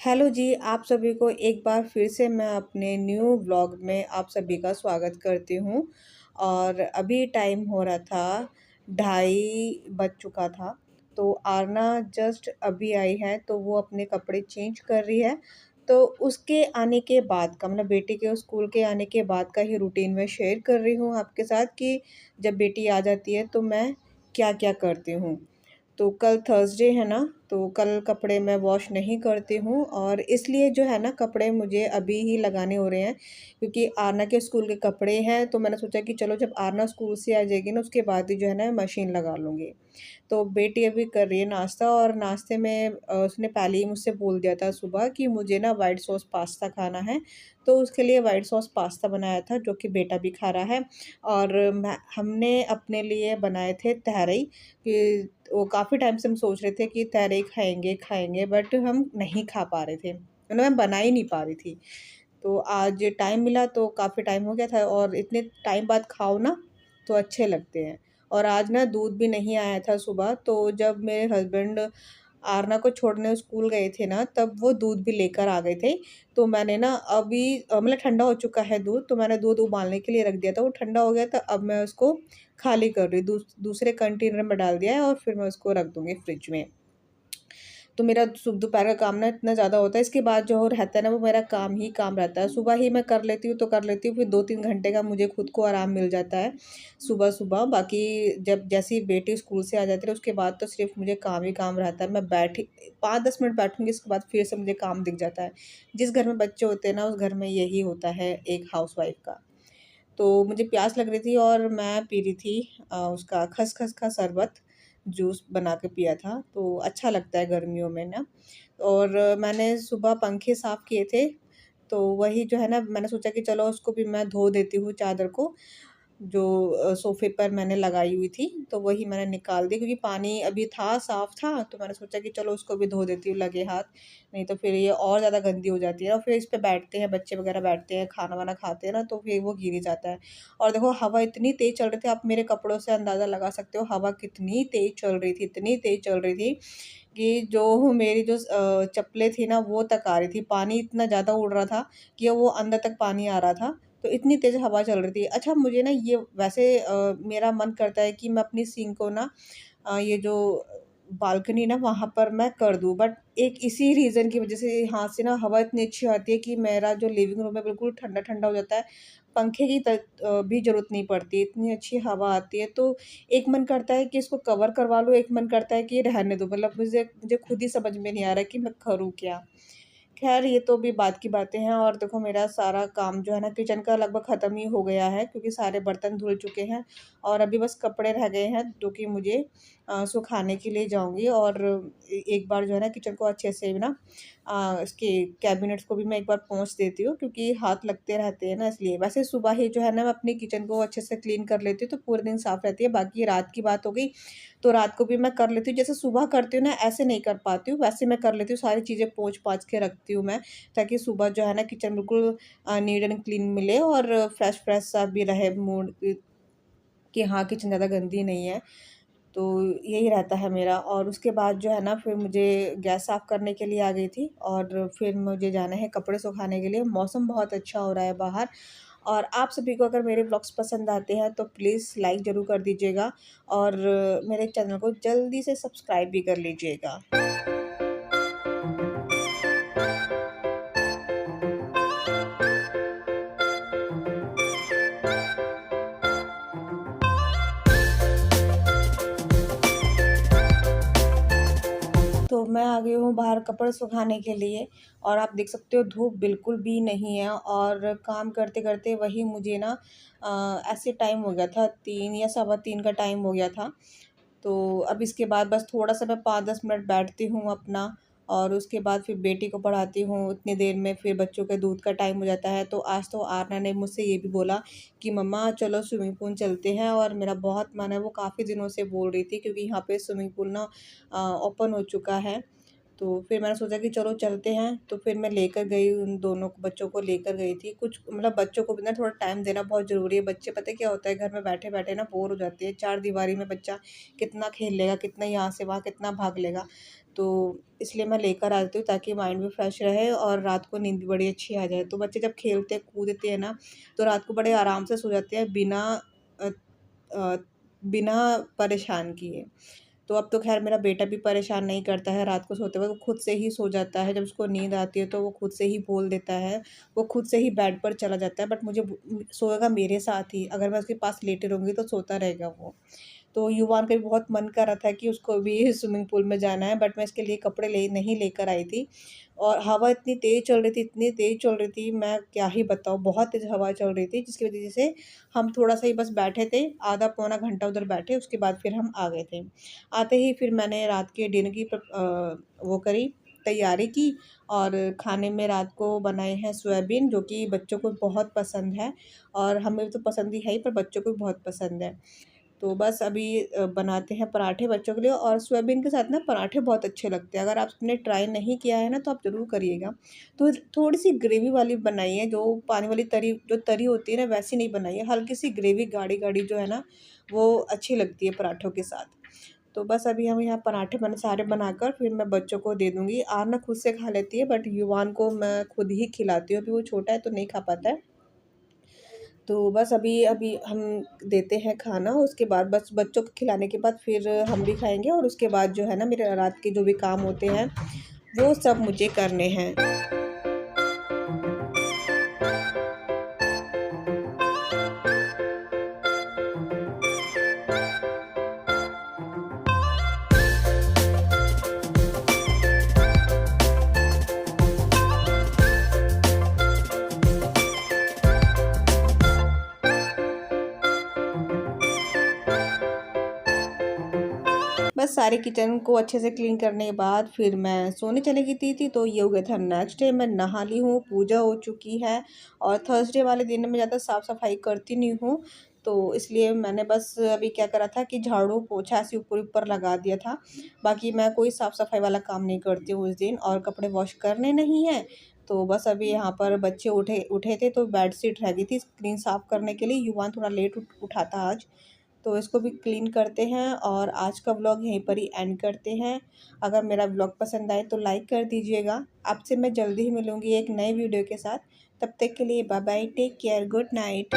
Hello जी, आप सभी को एक बार फिर से मैं अपने न्यू व्लॉग में आप सभी का स्वागत करती हूँ। और अभी टाइम हो रहा था, ढाई बज चुका था। तो आरना जस्ट अभी आई है, तो वो अपने कपड़े चेंज कर रही है। तो उसके आने के बाद का मतलब बेटी के स्कूल के आने के बाद का ही रूटीन मैं शेयर कर रही हूँ आपके साथ कि जब बेटी आ जाती है तो मैं क्या-क्या करती हूँ। तो कल थर्सडे है ना, तो कल कपड़े मैं वॉश नहीं करती हूँ और इसलिए जो है ना कपड़े मुझे अभी ही लगाने हो रहे हैं, क्योंकि आरना के स्कूल के कपड़े हैं। तो मैंने सोचा कि चलो जब आरना स्कूल से आ जाएगी ना उसके बाद ही जो है ना मशीन लगा लूँगी। तो बेटी अभी कर रही है नाश्ता और नाश्ते में उसने पहले ही मुझसे बोल दिया था सुबह कि मुझे ना वाइट सॉस पास्ता खाना है। तो उसके लिए वाइट सॉस पास्ता बनाया था जो कि बेटा भी खा रहा है। और मैं हमने अपने लिए बनाए थे तहरी कि वो काफ़ी टाइम से हम सोच रहे थे कि तहरी खाएँगे खाएँगे, बट हम नहीं खा पा रहे थे। मतलब मैं बना ही नहीं पा रही थी। तो आज टाइम मिला तो काफ़ी टाइम हो गया था और इतने टाइम बाद खाओ ना तो अच्छे लगते हैं। और आज ना दूध भी नहीं आया था सुबह, तो जब मेरे हस्बैंड आरना को छोड़ने स्कूल गए थे ना तब वो दूध भी लेकर आ गए थे। तो मैंने ना अभी मतलब ठंडा हो चुका है दूध, तो मैंने दूध उबालने के लिए रख दिया था। वो ठंडा हो गया था, अब मैं उसको खाली कर रही हूँ। दूसरे कंटेनर में डाल दिया है और फिर मैं उसको रख दूँगी फ्रिज में। तो मेरा दोपहर का काम ना इतना ज़्यादा होता है, इसके बाद जो रहता है ना वो मेरा काम ही काम रहता है। सुबह ही मैं कर लेती हूँ तो कर लेती हूँ, फिर 2-3 घंटे का मुझे खुद को आराम मिल जाता है सुबह-सुबह। बाकी जब जैसे ही बेटी स्कूल से आ जाती है उसके बाद तो सिर्फ़ मुझे काम ही काम रहता है। मैं बैठी 5-10 मिनट बैठूँगी, इसके बाद फिर से मुझे काम दिख जाता है। जिस घर में बच्चे होते हैं ना उस घर में यही होता है एक हाउसवाइफ़ का। तो मुझे प्यास लग रही थी और मैं पी रही थी उसका खसखस का शरबत, जूस बना के पिया था, तो अच्छा लगता है गर्मियों में ना। और मैंने सुबह पंखे साफ़ किए थे, तो वही जो है ना मैंने सोचा कि चलो उसको भी मैं धो देती हूँ चादर को, जो सोफ़े पर मैंने लगाई हुई थी, तो वही मैंने निकाल दी क्योंकि पानी अभी था, साफ़ था, तो मैंने सोचा कि चलो उसको भी धो देती हूँ लगे हाथ, नहीं तो फिर ये और ज़्यादा गंदी हो जाती है और फिर इस पे बैठते हैं, बच्चे वग़ैरह बैठते हैं, खाना-वाना खाते हैं ना, तो फिर वो गिर ही जाता है। और देखो हवा इतनी तेज़ चल रही थी, आप मेरे कपड़ों से अंदाज़ा लगा सकते हो हवा कितनी तेज़ चल रही थी, इतनी तेज़ चल रही थी कि जो मेरी जो चप्पलें थी ना वो तक आ रही थी। पानी इतना ज़्यादा उड़ रहा था कि वो अंदर तक पानी आ रहा था। तो इतनी तेज़ हवा चल रही थी। अच्छा मुझे ना ये वैसे मेरा मन करता है कि मैं अपनी सिंक को ना ये जो बालकनी ना वहाँ पर मैं कर दूँ, बट एक इसी रीज़न की वज़ह से यहाँ से ना हवा इतनी अच्छी आती है कि मेरा जो लिविंग रूम है बिल्कुल ठंडा-ठंडा हो जाता है। पंखे की भी ज़रूरत नहीं पड़ती, इतनी अच्छी हवा आती है। तो एक मन करता है कि इसको कवर करवा लूँ, एक मन करता है कि रहने दो। मतलब मुझे मुझे खुद ही समझ में नहीं आ रहा है कि मैं करूँ क्या? ख़ैर ये तो अभी बात की बातें हैं। और देखो मेरा सारा काम जो है ना किचन का लगभग ख़त्म ही हो गया है, क्योंकि सारे बर्तन धुल चुके हैं और अभी बस कपड़े रह गए हैं जो कि मुझे सुखाने के लिए जाऊँगी। और एक बार जो है ना किचन को अच्छे से ना इसके कैबिनेट्स को भी मैं एक बार पोंछ देती हूँ, क्योंकि हाथ लगते रहते हैं ना इसलिए। वैसे सुबह ही जो है ना मैं अपनी किचन को अच्छे से क्लीन कर लेती हूँ तो पूरे दिन साफ़ रहती है। बाकी रात की बात हो गई, तो रात को भी मैं कर लेती हूँ। जैसे सुबह करती हूँ ना ऐसे नहीं कर पाती हूँ, वैसे मैं कर लेती हूँ, सारी चीज़ें पोंछ-पाछ के रखती हूँ मैं, ताकि सुबह जो है ना किचन बिल्कुल नीट एंड क्लीन मिले और फ्रेश-फ्रेश सा भी रहे मूड कि हाँ, किचन ज़्यादा गंदी नहीं है। तो यही रहता है मेरा। और उसके बाद जो है ना फिर मुझे गैस साफ़ करने के लिए आ गई थी और फिर मुझे जाना है कपड़े सुखाने के लिए। मौसम बहुत अच्छा हो रहा है बाहर। और आप सभी को अगर मेरे व्लॉग्स पसंद आते हैं तो प्लीज़ लाइक ज़रूर कर दीजिएगा और मेरे चैनल को जल्दी से सब्सक्राइब भी कर लीजिएगा। तो मैं आ गई हूँ बाहर कपड़े सुखाने के लिए और आप देख सकते हो धूप बिल्कुल भी नहीं है और काम करते-करते वही मुझे ना ऐसे टाइम हो गया था 3 या सवा 3 का टाइम हो गया था। तो अब इसके बाद बस थोड़ा-सा मैं 5-10 मिनट बैठती हूँ अपना और उसके बाद फिर बेटी को पढ़ाती हूँ। उतनी देर में फिर बच्चों के दूध का टाइम हो जाता है। तो आज तो आरना ने मुझसे ये भी बोला कि मम्मा चलो स्विमिंग पूल चलते हैं, और मेरा बहुत मन है, वो काफ़ी दिनों से बोल रही थी क्योंकि यहाँ पे स्विमिंग पूल ना ओपन हो चुका है। तो फिर मैंने सोचा कि चलो चलते हैं, तो फिर मैं लेकर गई, उन दोनों बच्चों को लेकर गई थी। कुछ मतलब बच्चों को भी ना थोड़ा टाइम देना बहुत ज़रूरी है। बच्चे पता है क्या होता है, घर में बैठे-बैठे ना बोर हो जाते हैं। चार दीवारी में बच्चा कितना खेल लेगा, कितना यहाँ से वहाँ कितना भाग लेगा। तो इसलिए मैं लेकर आती हूँ ताकि माइंड भी फ्रेश रहे और रात को नींद भी बड़ी अच्छी आ जाए। तो बच्चे जब खेलते कूदते हैं ना, तो रात को बड़े आराम से सो जाते हैं अ अ, बिना परेशान किए। तो अब तो ख़ैर मेरा बेटा भी परेशान नहीं करता है रात को सोते वक़्त, वो खुद से ही सो जाता है। जब उसको नींद आती है तो वो खुद से ही बोल देता है, वो खुद से ही बेड पर चला जाता है। बट मुझे सोएगा मेरे साथ ही, अगर मैं उसके पास लेटी रहूँगी तो सोता रहेगा वो। तो युवान का भी बहुत मन कर रहा था कि उसको भी स्विमिंग पूल में जाना है, बट मैं इसके लिए कपड़े नहीं लेकर आई थी। और हवा इतनी तेज़ चल रही थी, इतनी तेज़ चल रही थी, मैं क्या ही बताऊँ, बहुत तेज़ हवा चल रही थी, जिसकी वज़ह से हम थोड़ा-सा ही बस बैठे थे, आधा पौना घंटा उधर बैठे, उसके बाद फिर हम आ गए थे। आते ही फिर मैंने रात के डिनर की वो करी, तैयारी की। और खाने में रात को बनाए हैं सोयाबीन, जो कि बच्चों को बहुत पसंद है और हमें तो पसंद ही है ही, पर बच्चों को भी बहुत पसंद है। तो बस अभी बनाते हैं पराठे बच्चों के लिए, और सोयाबीन के साथ ना पराठे बहुत अच्छे लगते हैं। अगर आपने ट्राई नहीं किया है ना, तो आप ज़रूर करिएगा। तो थोड़ी-सी ग्रेवी वाली बनाइए, जो पानी वाली जो तरी होती है ना, वैसी नहीं बनाइए। हल्की-सी ग्रेवी गाढ़ी-गाढ़ी जो है ना, वो अच्छी लगती है पराठों के साथ। तो बस अभी हम यहाँ पराठे मैंने सारे बनाकर फिर मैं बच्चों को दे दूँगी। आरना खुद से खा लेती है, बट युवान को मैं खुद ही खिलाती हूँ। अभी वो छोटा है तो नहीं खा पाता है। तो बस अभी अभी हम देते हैं खाना, उसके बाद बस बच्चों को खिलाने के बाद फिर हम भी खाएँगे, और उसके बाद जो है ना, मेरे रात के जो भी काम होते हैं, वो सब मुझे करने हैं। बस सारे किचन को अच्छे से क्लीन करने के बाद फिर मैं सोने चली गई थी। तो ये हो गया था नेक्स्ट डे, मैं नहा ली हूँ, पूजा हो चुकी है। और थर्सडे वाले दिन मैं ज़्यादा साफ़-सफ़ाई करती नहीं हूँ, तो इसलिए मैंने बस अभी क्या करा था कि झाड़ू पोछा ऐसे ऊपर-ऊपर लगा दिया था। बाकी मैं कोई साफ़-सफ़ाई वाला काम नहीं करती हूँ उस दिन, और कपड़े वॉश करने नहीं हैं। तो बस अभी यहाँ पर बच्चे उठे उठे थे, तो बेडशीट रह गई थी स्क्रीन साफ़ करने के लिए। युवान थोड़ा लेट उठा था आज। तो इसको भी क्लीन करते हैं, और आज का व्लॉग यहीं पर ही एंड करते हैं। अगर मेरा व्लॉग पसंद आए तो लाइक कर दीजिएगा। आपसे मैं जल्दी ही मिलूँगी एक नए वीडियो के साथ। तब तक के लिए bye bye, take care, good night.